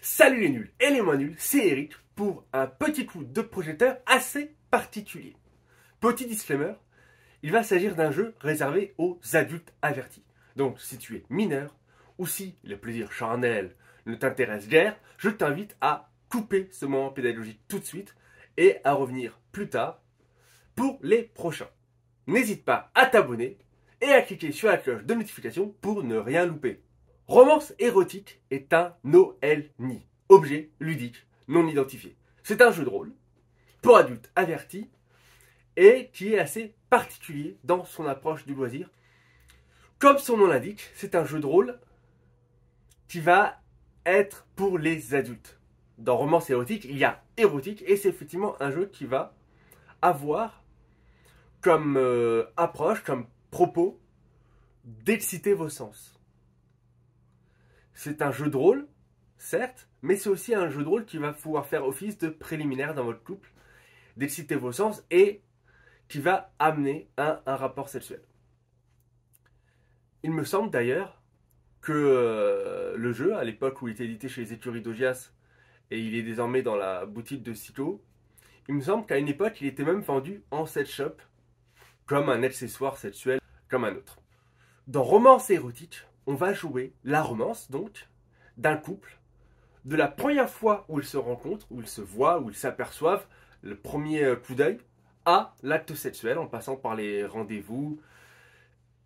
Salut les nuls et les moins nuls, c'est Eric pour un petit coup de projecteur assez particulier. Petit disclaimer, il va s'agir d'un jeu réservé aux adultes avertis. Donc si tu es mineur ou si le plaisir charnel ne t'intéresse guère, je t'invite à couper ce moment pédagogique tout de suite et à revenir plus tard pour les prochains. N'hésite pas à t'abonner et à cliquer sur la cloche de notification pour ne rien louper. Romance érotique est un OLNI, objet ludique non identifié. C'est un jeu de rôle pour adultes avertis et qui est assez particulier dans son approche du loisir. Comme son nom l'indique, c'est un jeu de rôle qui va être pour les adultes. Dans romance érotique, il y a érotique et c'est effectivement un jeu qui va avoir comme approche, comme propos, d'exciter vos sens. C'est un jeu de rôle, certes, mais c'est aussi un jeu de rôle qui va pouvoir faire office de préliminaire dans votre couple, d'exciter vos sens et qui va amener à un rapport sexuel. Il me semble d'ailleurs que le jeu, à l'époque où il était édité chez les écuries d'Augias et il est désormais dans la boutique de Cyclo, il me semble qu'à une époque, il était même vendu en sex shop comme un accessoire sexuel comme un autre. Dans Romance érotique, on va jouer la romance, donc, d'un couple, de la première fois où ils se rencontrent, où ils se voient, où ils s'aperçoivent, le premier coup d'œil, à l'acte sexuel, en passant par les rendez-vous,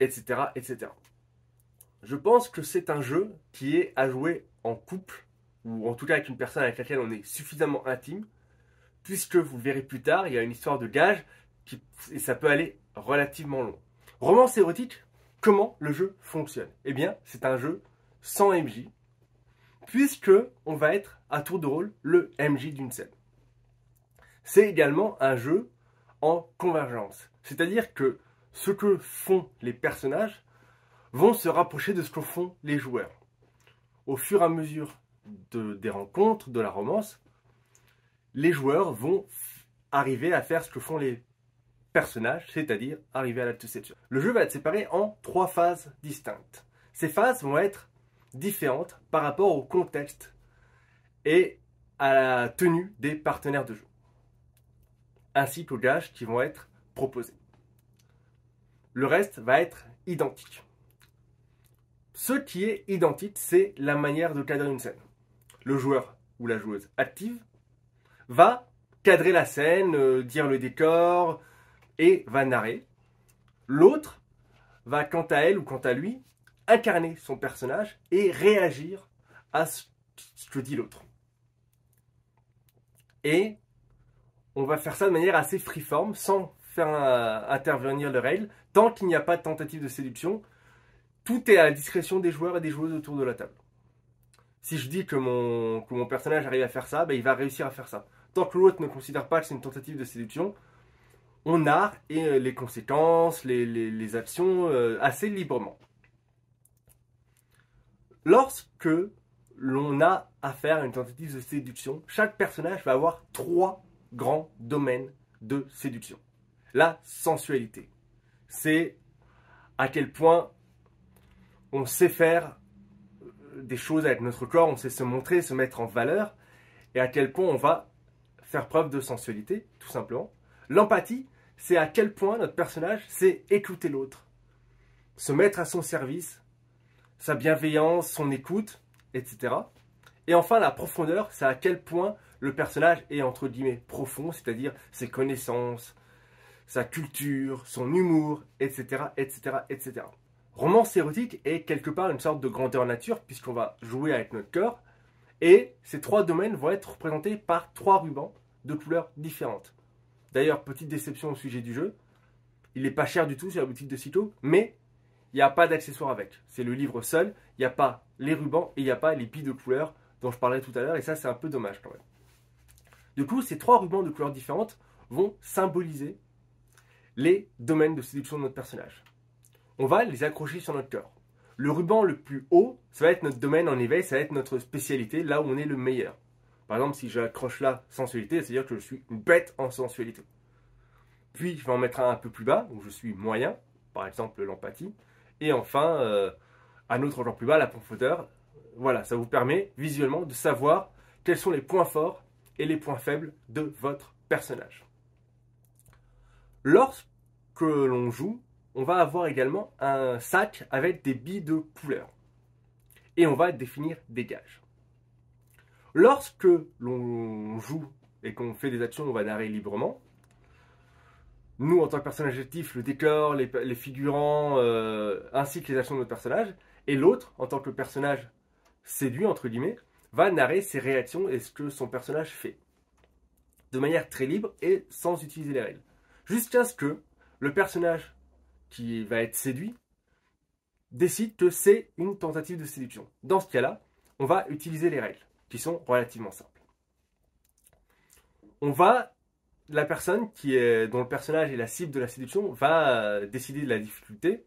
etc., etc. Je pense que c'est un jeu qui est à jouer en couple, ou en tout cas avec une personne avec laquelle on est suffisamment intime, puisque, vous le verrez plus tard, il y a une histoire de gage, et ça peut aller relativement long. Romance érotique, comment le jeu fonctionne? Eh bien, c'est un jeu sans MJ, puisque on va être à tour de rôle le MJ d'une scène. C'est également un jeu en convergence, c'est-à-dire que ce que font les personnages vont se rapprocher de ce que font les joueurs. Au fur et à mesure des rencontres, de la romance, les joueurs vont arriver à faire ce que font les personnages, c'est-à-dire arriver à l'acte sexuel. Le jeu va être séparé en 3 phases distinctes. Ces phases vont être différentes par rapport au contexte et à la tenue des partenaires de jeu, ainsi qu'aux gages qui vont être proposés. Le reste va être identique. Ce qui est identique, c'est la manière de cadrer une scène. Le joueur ou la joueuse active va cadrer la scène, dire le décor, et va narrer. L'autre va quant à elle ou quant à lui incarner son personnage et réagir à ce que dit l'autre. Et on va faire ça de manière assez freeform, sans faire intervenir les règles, tant qu'il n'y a pas de tentative de séduction. Tout est à la discrétion des joueurs et des joueuses autour de la table. Si je dis que mon personnage arrive à faire ça, ben il va réussir à faire ça. Tant que l'autre ne considère pas que c'est une tentative de séduction, on narre et les conséquences, les actions assez librement. Lorsque l'on a affaire à une tentative de séduction, chaque personnage va avoir 3 grands domaines de séduction. La sensualité, c'est à quel point on sait faire des choses avec notre corps, on sait se montrer, se mettre en valeur, et à quel point on va faire preuve de sensualité, tout simplement. L'empathie, c'est à quel point notre personnage sait écouter l'autre, se mettre à son service, sa bienveillance, son écoute, etc. Et enfin, la profondeur, c'est à quel point le personnage est entre guillemets profond, c'est-à-dire ses connaissances, sa culture, son humour, etc., etc., etc. Romance érotique est quelque part une sorte de grandeur nature, puisqu'on va jouer avec notre cœur, et ces 3 domaines vont être représentés par 3 rubans de couleurs différentes. D'ailleurs, petite déception au sujet du jeu, il n'est pas cher du tout sur la boutique de Cyclo, mais il n'y a pas d'accessoires avec. C'est le livre seul, il n'y a pas les rubans et il n'y a pas les billes de couleurs dont je parlais tout à l'heure, et ça c'est un peu dommage quand même. Du coup, ces 3 rubans de couleurs différentes vont symboliser les domaines de séduction de notre personnage. On va les accrocher sur notre cœur. Le ruban le plus haut, ça va être notre domaine en éveil, ça va être notre spécialité, là où on est le meilleur. Par exemple, si j'accroche là sensualité, c'est-à-dire que je suis une bête en sensualité. Puis, je vais en mettre un peu plus bas, où je suis moyen, par exemple l'empathie. Et enfin, un autre genre plus bas, la profondeur, voilà, ça vous permet visuellement de savoir quels sont les points forts et les points faibles de votre personnage. Lorsque l'on joue, on va avoir également un sac avec des billes de couleur. Et on va définir des gages. Lorsque l'on joue et qu'on fait des actions, on va narrer librement. Nous, en tant que personnage actif, le décor, les figurants, ainsi que les actions de notre personnage. Et l'autre, en tant que personnage séduit, entre guillemets, va narrer ses réactions et ce que son personnage fait. De manière très libre et sans utiliser les règles. Jusqu'à ce que le personnage qui va être séduit décide que c'est une tentative de séduction. Dans ce cas-là, on va utiliser les règles, qui sont relativement simples. La personne dont le personnage est la cible de la séduction va décider de la difficulté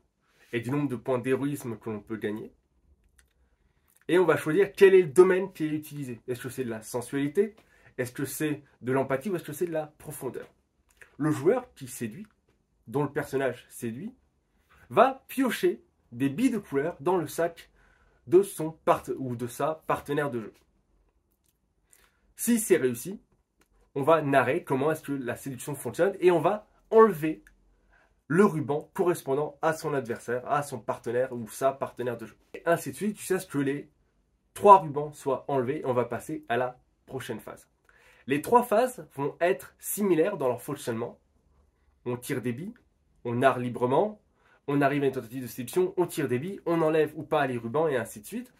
et du nombre de points d'héroïsme que l'on peut gagner. Et on va choisir quel est le domaine qui est utilisé. Est-ce que c'est de la sensualité? Est-ce que c'est de l'empathie ou est-ce que c'est de la profondeur? Le joueur qui séduit, dont le personnage séduit, va piocher des billes de couleur dans le sac de son ou de sa partenaire de jeu. Si c'est réussi, on va narrer comment est-ce que la séduction fonctionne et on va enlever le ruban correspondant à son adversaire, à son partenaire ou sa partenaire de jeu. Et ainsi de suite, jusqu'à ce que les 3 rubans soient enlevés. On va passer à la prochaine phase. Les 3 phases vont être similaires dans leur fonctionnement. On tire des billes, on narre librement, on arrive à une tentative de séduction, on tire des billes, on enlève ou pas les rubans et ainsi de suite.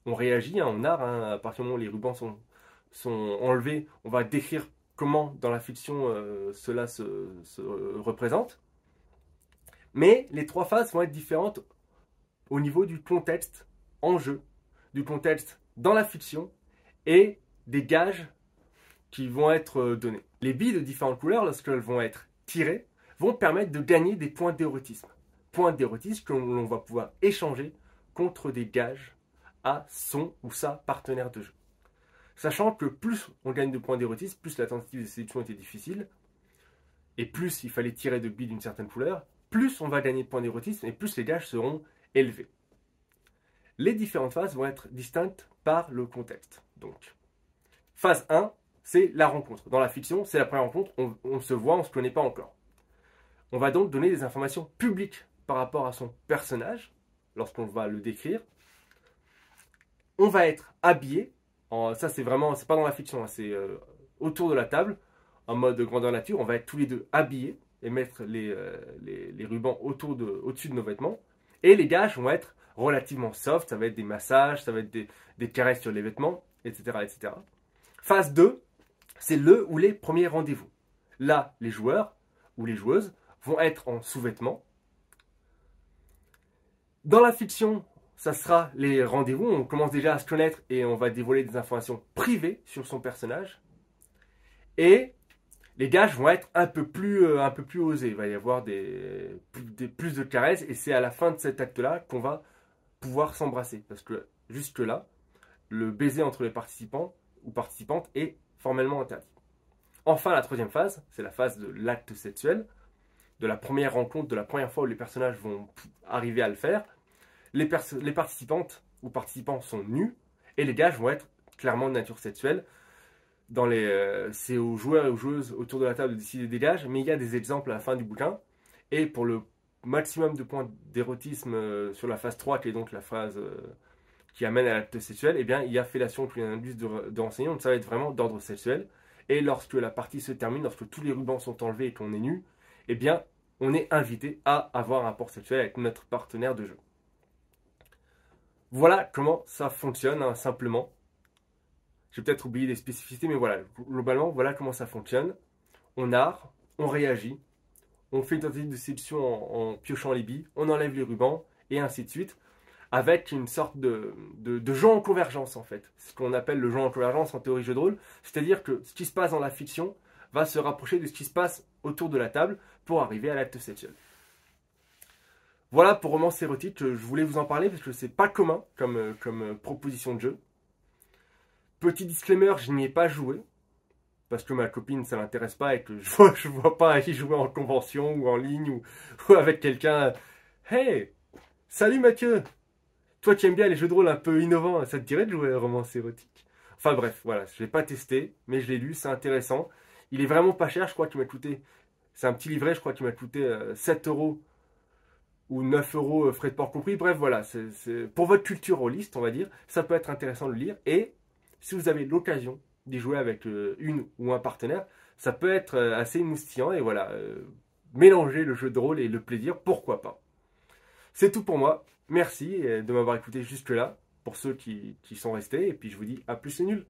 On réagit, on narre, à partir du moment où les rubans sont enlevés, on va décrire comment dans la fiction cela se représente. Mais les 3 phases vont être différentes au niveau du contexte en jeu, du contexte dans la fiction et des gages qui vont être donnés. Les billes de différentes couleurs, lorsqu'elles vont être tirées, vont permettre de gagner des points d'érotisme. Points d'érotisme que l'on va pouvoir échanger contre des gages à son ou sa partenaire de jeu. Sachant que plus on gagne de points d'érotisme, plus la tentative de séduction était difficile, et plus il fallait tirer de billes d'une certaine couleur, plus on va gagner de points d'érotisme, et plus les gages seront élevés. Les différentes phases vont être distinctes par le contexte. Donc, phase 1, c'est la rencontre. Dans la fiction, c'est la première rencontre, on se voit, on ne se connaît pas encore. On va donc donner des informations publiques par rapport à son personnage, lorsqu'on va le décrire. On va être habillé, ça c'est pas dans la fiction, c'est autour de la table, en mode grandeur nature, on va être tous les deux habillés et mettre les rubans au-dessus de nos vêtements. Et les gages vont être relativement soft, ça va être des massages, ça va être des caresses sur les vêtements, etc., etc. Phase 2, c'est le ou les premiers rendez-vous. Là, les joueurs ou les joueuses vont être en sous-vêtements. Dans la fiction, ça sera les rendez-vous, on commence déjà à se connaître et on va dévoiler des informations privées sur son personnage. Et les gages vont être un peu plus osés, il va y avoir plus de caresses et c'est à la fin de cet acte-là qu'on va pouvoir s'embrasser. Parce que jusque-là, le baiser entre les participants ou participantes est formellement interdit. Enfin, la troisième phase, c'est la phase de l'acte sexuel, de la première rencontre, de la première fois où les personnages vont arriver à le faire. Les participantes ou participants sont nus et les gages vont être clairement de nature sexuelle. C'est aux joueurs et aux joueuses autour de la table de décider des gages, mais il y a des exemples à la fin du bouquin. Et pour le maximum de points d'érotisme sur la phase 3, qui est donc la phase qui amène à l'acte sexuel, eh bien, il y a fellation puis un indice de renseignement, donc ça va être vraiment d'ordre sexuel. Et lorsque la partie se termine, lorsque tous les rubans sont enlevés et qu'on est nu, eh bien, on est invité à avoir un rapport sexuel avec notre partenaire de jeu. Voilà comment ça fonctionne, hein, simplement. J'ai peut-être oublié des spécificités, mais voilà, globalement, voilà comment ça fonctionne. On narre, on réagit, on fait une tentative de séduction en piochant les billes, on enlève les rubans, et ainsi de suite, avec une sorte de jeu en convergence, en fait. Ce qu'on appelle le jeu en convergence en théorie jeu de rôle, c'est-à-dire que ce qui se passe dans la fiction va se rapprocher de ce qui se passe autour de la table pour arriver à l'acte sexuel. Voilà pour Romance érotique, je voulais vous en parler parce que c'est pas commun comme proposition de jeu. Petit disclaimer, je n'y ai pas joué, parce que ma copine ça l'intéresse pas et que je vois pas y jouer en convention ou en ligne ou avec quelqu'un. Hey, salut Mathieu, Toi qui aimes bien les jeux de rôle un peu innovants, ça te dirait de jouer à un romance érotique? Enfin bref, voilà, je l'ai pas testé, mais je l'ai lu, c'est intéressant. Il est vraiment pas cher, je crois qu'il m'a coûté. C'est un petit livret, je crois qu'il m'a coûté 7 euros ou 9 euros frais de port compris. Bref, voilà, pour votre culture rôliste, on va dire, ça peut être intéressant de le lire. Et si vous avez l'occasion d'y jouer avec une ou un partenaire, ça peut être assez moustillant. Et voilà, mélanger le jeu de rôle et le plaisir, pourquoi pas. C'est tout pour moi. Merci de m'avoir écouté jusque-là, pour ceux qui sont restés. Et puis je vous dis à plus, c'est nul.